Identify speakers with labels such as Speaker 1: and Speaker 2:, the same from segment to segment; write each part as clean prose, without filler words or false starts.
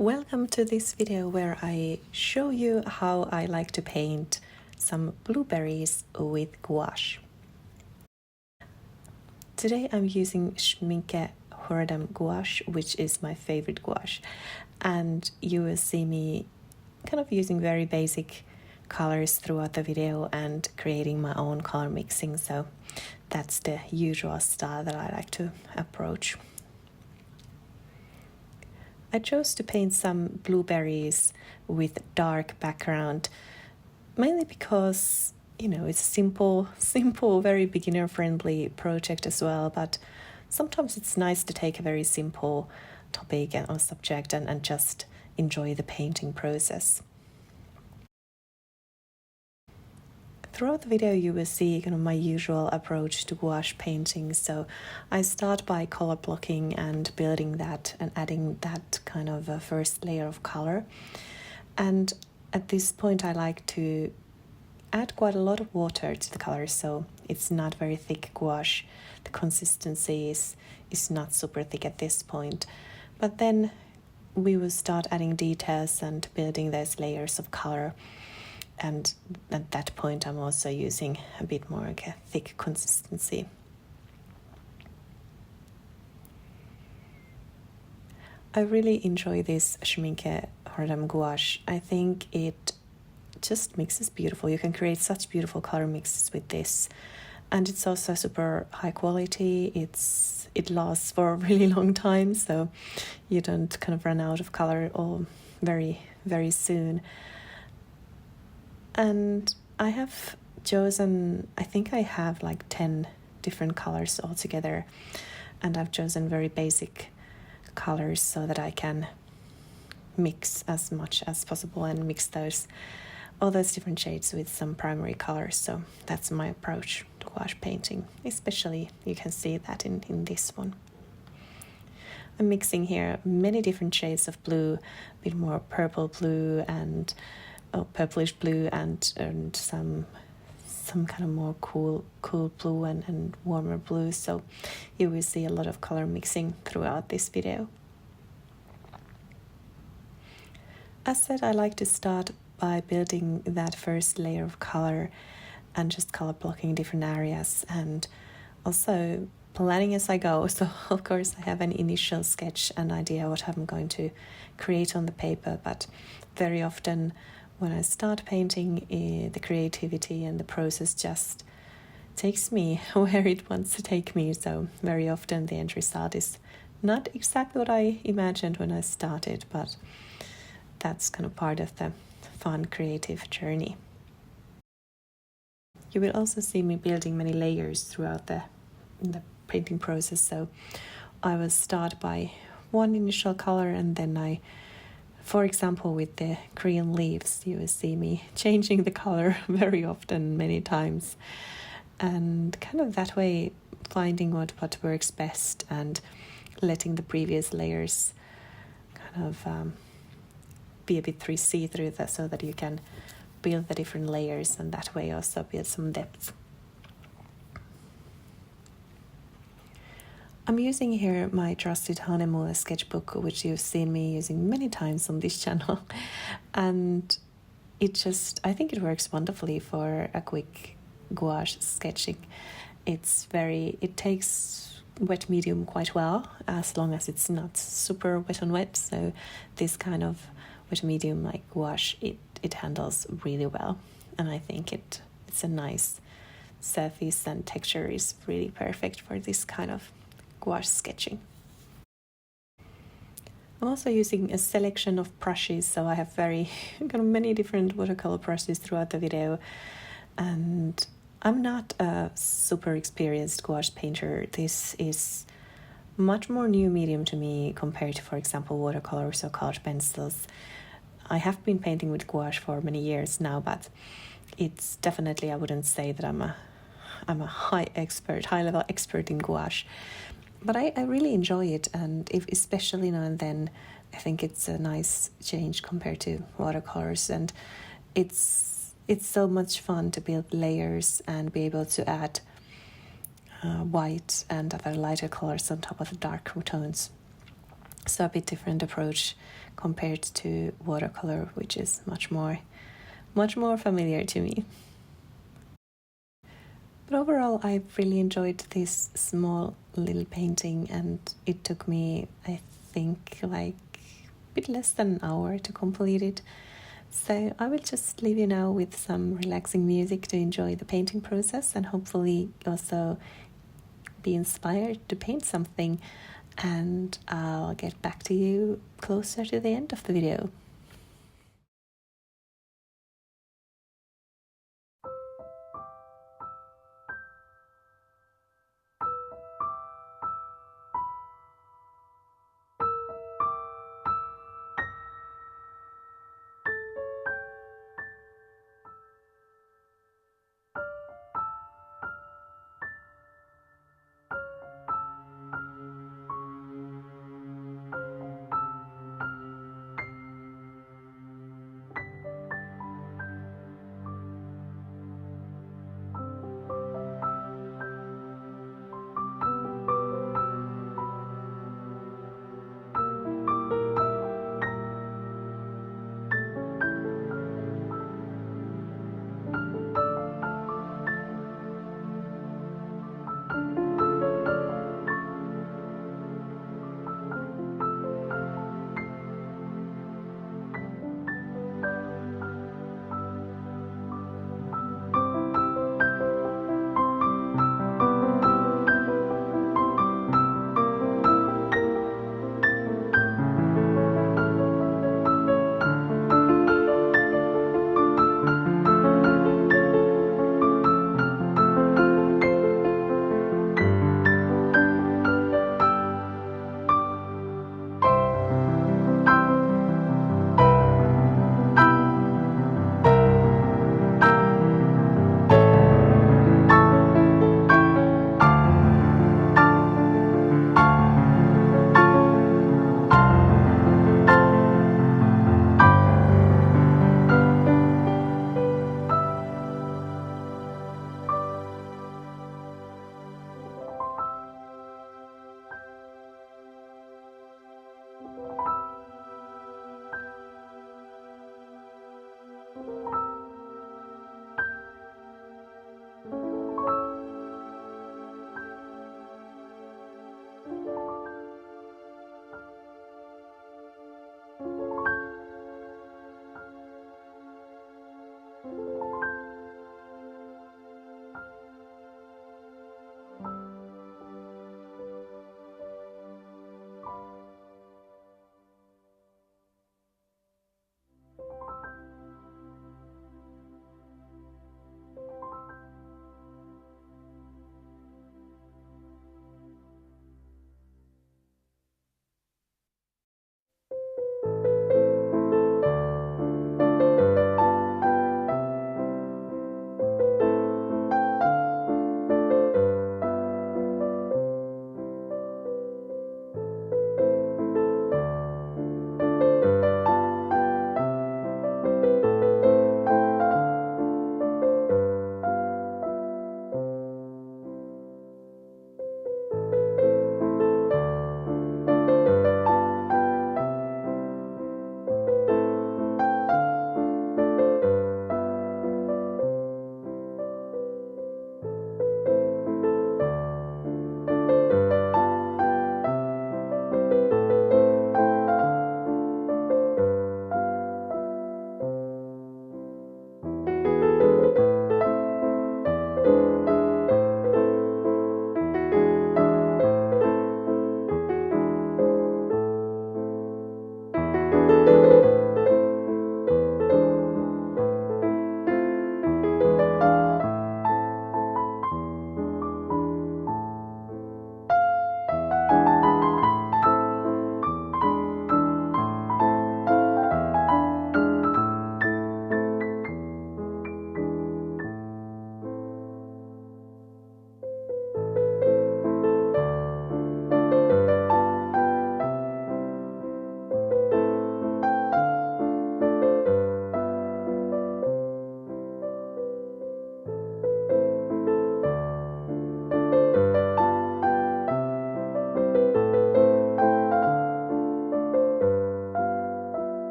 Speaker 1: Welcome to this video where I show you how I like to paint some blueberries with gouache. Today I'm using Schmincke Horadam Gouache, which is my favorite gouache, and you will see me kind of using very basic colors throughout the video and creating my own color mixing, so that's the usual style that I like to approach. I chose to paint some blueberries with dark background, mainly because, it's a simple, very beginner-friendly project as well, but sometimes it's nice to take a very simple topic or subject and just enjoy the painting process. Throughout the video you will see kind of my usual approach to gouache painting, so I start by color blocking and building that and adding that kind of a first layer of color. And at this point I like to add quite a lot of water to the color, so it's not very thick gouache. The consistency is not super thick at this point, but then we will start adding details and building those layers of color. And at that point I'm also using a bit more like a thick consistency. I really enjoy this Schmincke Horadam Gouache. I think it just mixes beautiful. You can create such beautiful color mixes with this. And it's also super high quality. It lasts for a really long time, so you don't kind of run out of color all very, very soon. And I have chosen, I think I have like 10 different colors altogether, and I've chosen very basic colors so that I can mix as much as possible and mix all those different shades with some primary colors. So that's my approach to gouache painting, especially you can see that in this one. I'm mixing here many different shades of blue, a bit more purple blue and purplish blue and some kind of more cool blue and warmer blue, so you will see a lot of color mixing throughout this video. As said, I like to start by building that first layer of color and just color blocking different areas and also planning as I go. So of course I have an initial sketch and idea what I'm going to create on the paper, but very often when I start painting, the creativity and the process just takes me where it wants to take me. So very often the end result is not exactly what I imagined when I started, but that's kind of part of the fun creative journey. You will also see me building many layers throughout the painting process. So I will start by one initial color, and then for example, with the green leaves, you will see me changing the color very often, many times, and kind of that way finding what works best and letting the previous layers kind of be a bit see-through so that you can build the different layers and that way also build some depth. I'm using here my trusted Hahnemühle sketchbook, which you've seen me using many times on this channel, and I think it works wonderfully for a quick gouache sketching. It takes wet medium quite well, as long as it's not super wet on wet, so this kind of wet medium like gouache, it handles really well, and I think it's a nice surface and texture is really perfect for this kind of gouache sketching. I'm also using a selection of brushes, so I have many different watercolor brushes throughout the video, and I'm not a super experienced gouache painter. This is much more new medium to me compared to, for example, watercolors or colored pencils. I have been painting with gouache for many years now, but it's definitely, I wouldn't say that I'm a high level expert in gouache. But I really enjoy it, and especially now and then, I think it's a nice change compared to watercolors, and it's so much fun to build layers and be able to add white and other lighter colors on top of the dark tones. So a bit different approach compared to watercolor, which is much more familiar to me. But overall, I really enjoyed this small little painting, and it took me, I think, like a bit less than an hour to complete it. So I will just leave you now with some relaxing music to enjoy the painting process and hopefully also be inspired to paint something. And I'll get back to you closer to the end of the video.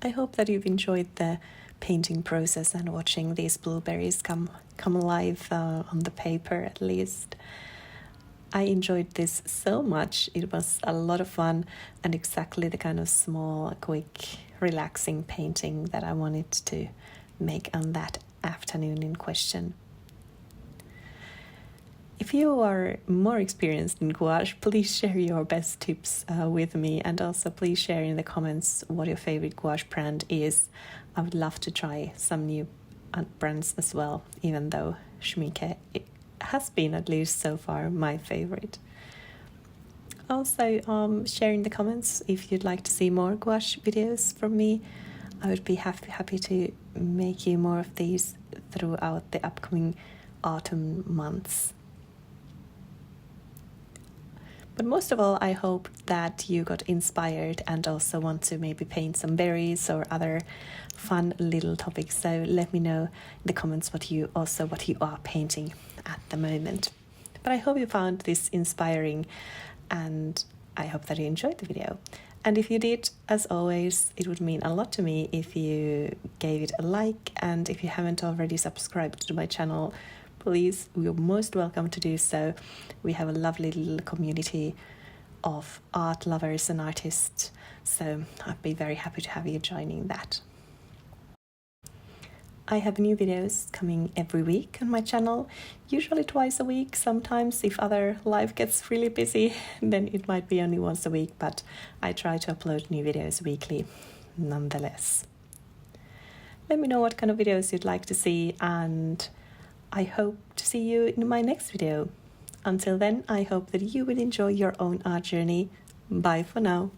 Speaker 1: I hope that you've enjoyed the painting process and watching these blueberries come alive on the paper at least. I enjoyed this so much. It was a lot of fun and exactly the kind of small, quick, relaxing painting that I wanted to make on that afternoon in question. If you are more experienced in gouache, please share your best tips with me, and also please share in the comments what your favorite gouache brand is. I would love to try some new brands as well, even though Schmincke has been, at least so far, my favorite. Also, share in the comments if you'd like to see more gouache videos from me. I would be happy to make you more of these throughout the upcoming autumn months. But most of all, I hope that you got inspired and also want to maybe paint some berries or other fun little topics. So let me know in the comments what you are painting at the moment. But I hope you found this inspiring, and I hope that you enjoyed the video. And if you did, as always, it would mean a lot to me if you gave it a like, and if you haven't already subscribed to my channel, please, you're most welcome to do so. We have a lovely little community of art lovers and artists, so I'd be very happy to have you joining that. I have new videos coming every week on my channel, usually twice a week. Sometimes if other life gets really busy, then it might be only once a week, but I try to upload new videos weekly nonetheless. Let me know what kind of videos you'd like to see, and I hope to see you in my next video. Until then, I hope that you will enjoy your own art journey. Bye for now.